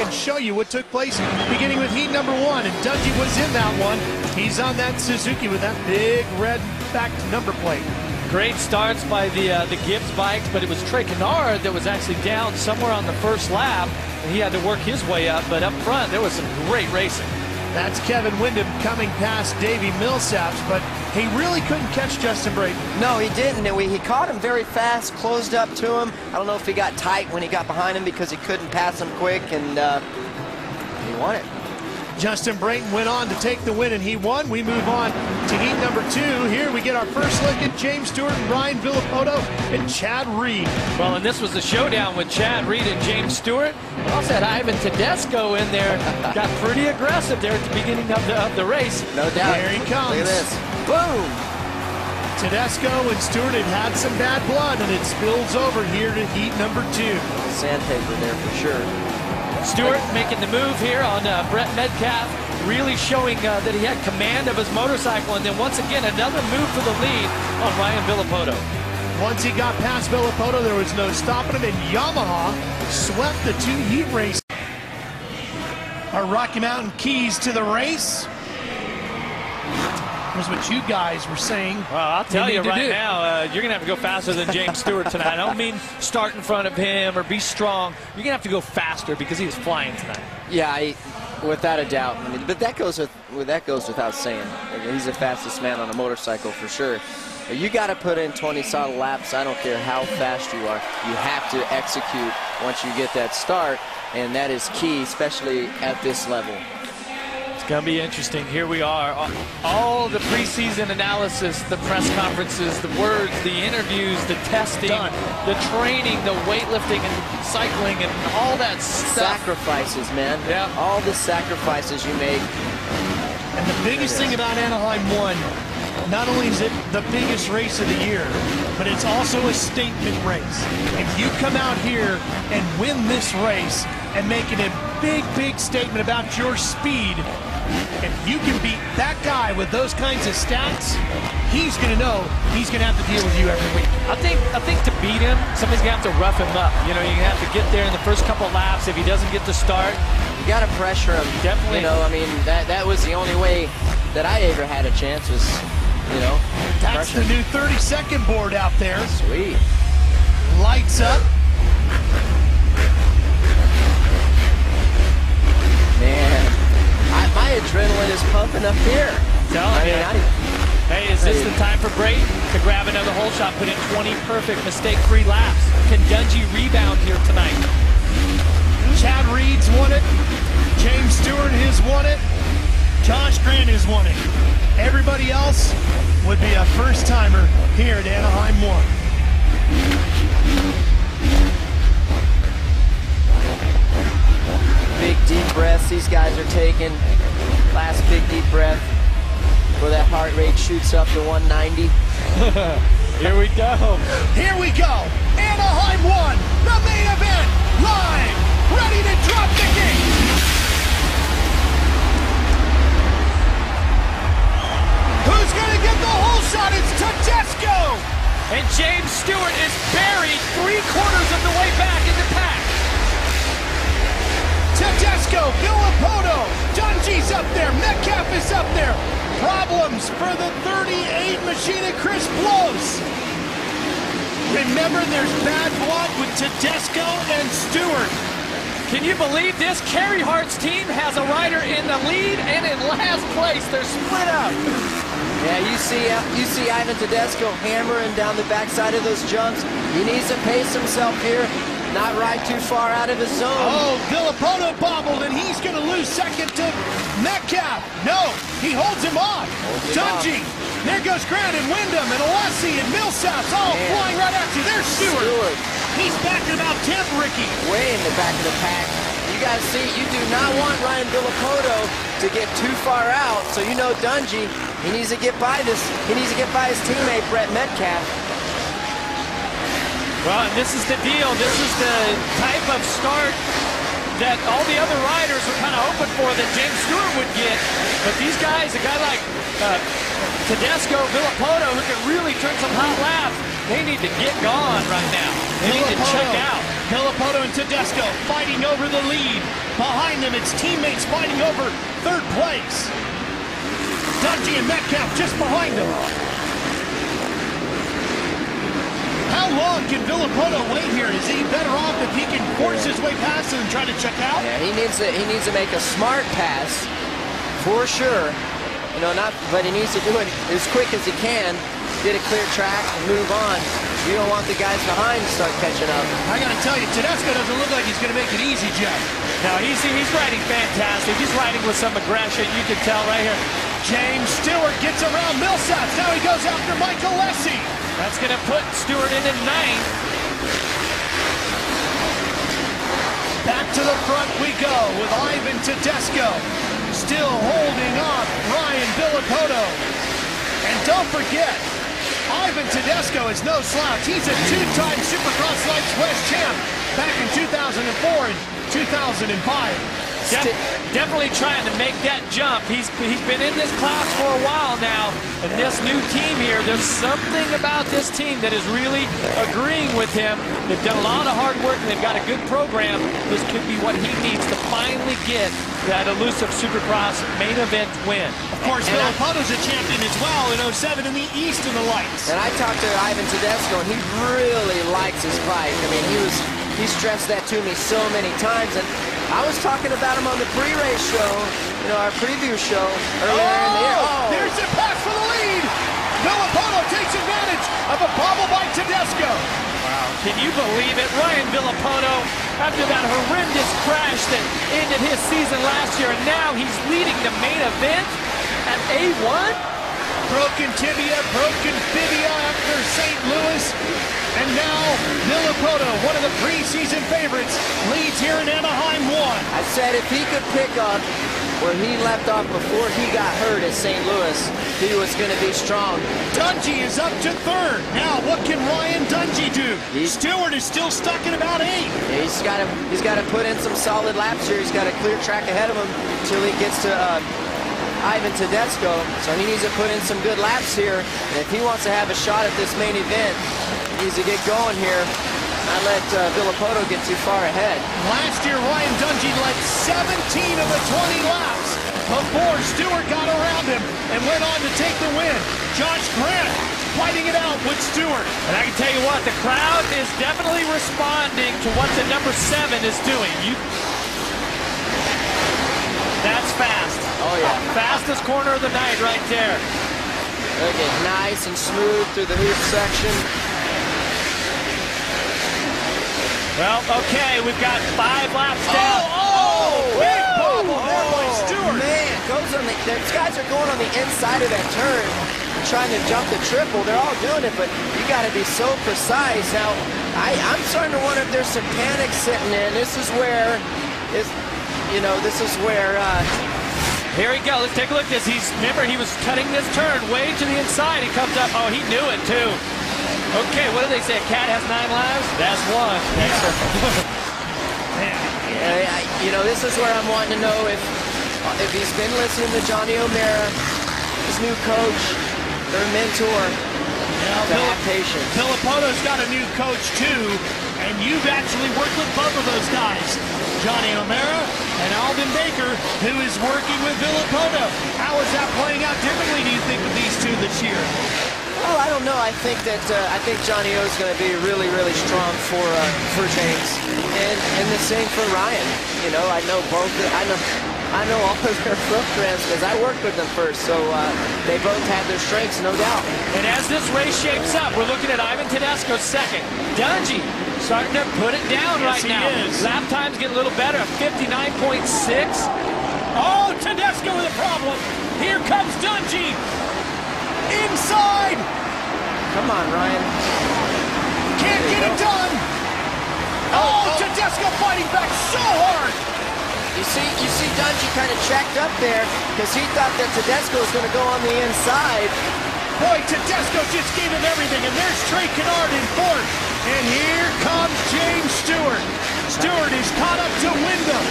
and show you what took place beginning with heat number 1. And Dungey was in that one. He's on that Suzuki with that big red backed number plate. Great starts by the Gibbs bikes, but it was Trey Kennard that was actually down somewhere on the first lap, and he had to work his way up. But up front, there was some great racing. That's Kevin Windham coming past Davey Millsaps, but he really couldn't catch Justin Brayton. No, he didn't. He caught him very fast, closed up to him. I don't know if he got tight when he got behind him because he couldn't pass him quick, and he won it. Justin Brayton went on to take the win, and he won. We move on to heat number 2. Here we get our first look at James Stewart and Ryan Villapoto and Chad Reed. Well, and this was a showdown with Chad Reed and James Stewart. We also had Ivan Tedesco in there. Got pretty aggressive there at the beginning of the race. No doubt. Here he comes. Look at this. Boom! Tedesco and Stewart had some bad blood, and it spills over here to heat number 2. Sandpaper there for sure. Stewart making the move here on Brett Metcalf, really showing that he had command of his motorcycle, and then once again another move for the lead on Ryan Villapoto. Once he got past Villapoto, there was no stopping him, and Yamaha swept the 2 heat race. Our Rocky Mountain keys to the race. Here's what you guys were saying. Well, I'll tell you right now, you're going to have to go faster than James Stewart tonight. I don't mean start in front of him or be strong. You're going to have to go faster because he was flying tonight. Yeah, without a doubt. I mean, but that goes without saying. He's the fastest man on a motorcycle for sure. But you got to put in 20 solid laps. I don't care how fast you are. You have to execute once you get that start, and that is key, especially at this level. It's going to be interesting. Here we are. All the preseason analysis, the press conferences, the words, the interviews, the testing, the training, the weightlifting and cycling and all that stuff. Sacrifices, man. Yeah. All the sacrifices you make. And the biggest thing about Anaheim 1, not only is it the biggest race of the year, but it's also a statement race. If you come out here and win this race and make it a big, big statement about your speed, if you can beat that guy with those kinds of stats, he's going to know he's going to have to deal with you every week. I think to beat him, somebody's going to have to rough him up. You know, you're going to have to get there in the first couple laps. If he doesn't get the start, you got to pressure him. Definitely. You know, I mean, that was the only way that I ever had a chance was, you know, that's the new 30-second board out there. Sweet. Lights up. Man, my adrenaline is pumping up here. Hey, is this the time for Brayton to grab another hole shot, put in 20 perfect, mistake-free laps? Can Dungey rebound here tonight? Chad Reed's won it. James Stewart has won it. Josh Grant has won it. Everybody else would be a first-timer here at Anaheim 1. Big deep breaths these guys are taking. Last big deep breath before that heart rate shoots up to 190. Here we go. Here we go. Anaheim 1, the main event, live, ready to drop the gate. Who's going to get the hole shot? It's Tedesco. And James Stewart is buried 3/4 of the way back in the pack. Tedesco, Villapoto, Dungey's up there, Metcalf is up there. Problems for the 38 machine at Chris Blows. Remember, there's bad blood with Tedesco and Stewart. Can you believe this? Carey Hart's team has a rider in the lead and in last place. They're split up. Yeah, you see Ivan Tedesco hammering down the backside of those jumps. He needs to pace himself here. Not ride too far out of his zone. Oh, Villapoto bobbled, and he's going to lose second to Metcalf. No, he holds him off. Dungey. There goes Grant and Windham and Alessi and Millsaps all flying right at you. There's Stewart. He's back at about 10th, Ricky. Way in the back of the pack. You guys see, you do not want Ryan Villapoto to get too far out. So you know Dungey, he needs to get by this. He needs to get by his teammate Brett Metcalf. Well, and this is the deal. This is the type of start that all the other riders were kind of hoping for that James Stewart would get. But these guys, a guy like Tedesco, Villapoto, who can really turn some hot laps, they need to get gone right now. They need to check out. Villapoto and Tedesco fighting over the lead. Behind them, it's teammates fighting over third place. Dungey and Metcalf just behind them. How long can Villapoto wait here? Is he better off if he can force his way past him and try to check out? Yeah, he needs to make a smart pass, for sure. You know, but he needs to do it as quick as he can. Get a clear track and move on. You don't want the guys behind to start catching up. I got to tell you, Tedesco doesn't look like he's going to make it easy, Jeff. No, he's riding fantastic. He's riding with some aggression. You can tell right here. James Stewart gets around Millsaps. Now he goes after Michael Lessie. That's going to put Stewart in at 9th. Back to the front we go with Ivan Tedesco. Still holding off Ryan Villapoto. And don't forget, Ivan Tedesco is no slouch. He's a two-time Supercross Lights West champ back in 2004 and 2005. Definitely trying to make that jump. He's been in this class for a while now, and this new team here, there's something about this team that is really agreeing with him. They've done a lot of hard work, and they've got a good program. This could be what he needs to finally get that elusive Supercross main event win. Of course, Villapoto's a champion as well in 07 in the East in the Lights. And I talked to Ivan Tedesco, and he really likes his bike. I mean, he stressed that to me so many times, and I was talking about him on the pre-race show, you know, our preview show earlier in the year. Oh, there's a pass for the lead. Villapoto takes advantage of a bobble by Tedesco. Wow, can you believe it? Ryan Villapoto, after that horrendous crash that ended his season last year, and now he's leading the main event at A1? Broken tibia, broken fibia after St. Louis. And now Villapoto, one of the preseason favorites, leads here in Anaheim 1. I said if he could pick up where he left off before he got hurt at St. Louis, he was going to be strong. Dungey is up to 3rd. Now, what can Ryan Dungey do? Stewart is still stuck in about 8th. Yeah, he's got to put in some solid laps here. He's got a clear track ahead of him until he gets to Ivan Tedesco. So he needs to put in some good laps here. And if he wants to have a shot at this main event, he needs to get going here. Not let Villapoto get too far ahead. Last year, Ryan Dungey led 17 of the 20 laps before Stewart got around him and went on to take the win. Josh Grant fighting it out with Stewart. And I can tell you what, the crowd is definitely responding to what the number 7 is doing. That's fast. Oh, yeah. Fastest corner of the night right there. Look at nice and smooth through the hoop section. Well, okay, we've got 5 laps down. Big bobble there by Stewart. Man, these guys are going on the inside of that turn, trying to jump the triple. They're all doing it, but you got to be so precise. Now, I'm starting to wonder if there's some panic sitting in. This is where, Here we go. Let's take a look at this. Remember, he was cutting this turn way to the inside. He comes up. Oh, he knew it, too. Okay, what do they say? A cat has 9 lives? That's 1. This is where I'm wanting to know if he's been listening to Johnny O'Mara, his new coach, their mentor. To have patience. Villapoto's got a new coach, too, and you've actually worked with both of those guys. Johnny O'Mara and Alden Baker, who is working with Villapoto. How is that playing out differently, do you think, with these two this year? Well, I don't know. I think Johnny O is going to be really, really strong for James, and the same for Ryan. You know, I know both. I know all of their programs because I worked with them first, so they both have their strengths, no doubt. And as this race shapes up, we're looking at Ivan Tedesco 2nd. Dungey starting to put it down right now. Lap times get a little better, 59.6. Oh, Tedesco with a problem. Here comes Dungey. Inside. Come on, Ryan. Can't get it done. Oh, Tedesco fighting back so hard. You see Dungey kind of checked up there because he thought that Tedesco was going to go on the inside. Boy, Tedesco just gave him everything, and there's Trey Kennard in 4th. And here comes James Stewart. Stewart is caught up to Wyndham.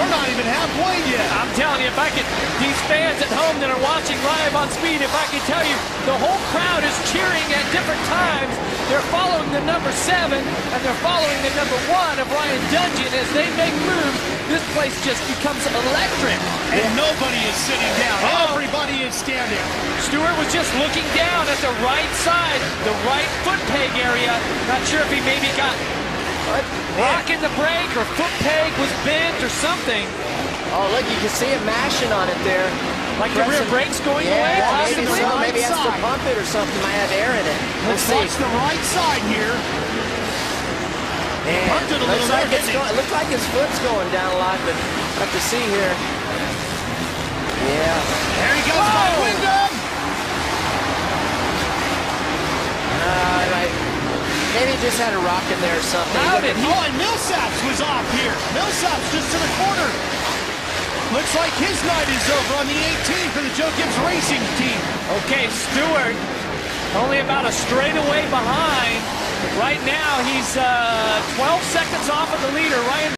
We're not even halfway yet. I'm telling you, these fans at home that are watching live on Speed, if I could tell you, the whole crowd is cheering at different times They're following the number 7, and they're following the number 1 of Ryan Dungey. As they make moves, this place just becomes electric. And nobody is sitting down. Oh. Everybody is standing. Stewart was just looking down at the right side, the right foot peg area. Not sure if he maybe got rock in the brake or foot peg was bent or something. Oh, look, you can see it mashing on it there. Like the rear brake's going away, Yeah, maybe possibly. so. Maybe he has to pump it or something. Might have air in it. Let's see. watch the right side here. And Pumped it a little there, didn't he? it looks like his foot's going down a lot, but we'll have to see here. Yeah. There he goes by Wyndham. Right. Maybe he just had a rock in there or something. How did he? Oh, and Millsaps was off here. Millsaps just to the corner. Looks like his night is over on the 18 for the Joe Gibbs Racing team. Okay, Stewart only about a straightaway behind. Right now, he's 12 seconds off of the leader. Ryan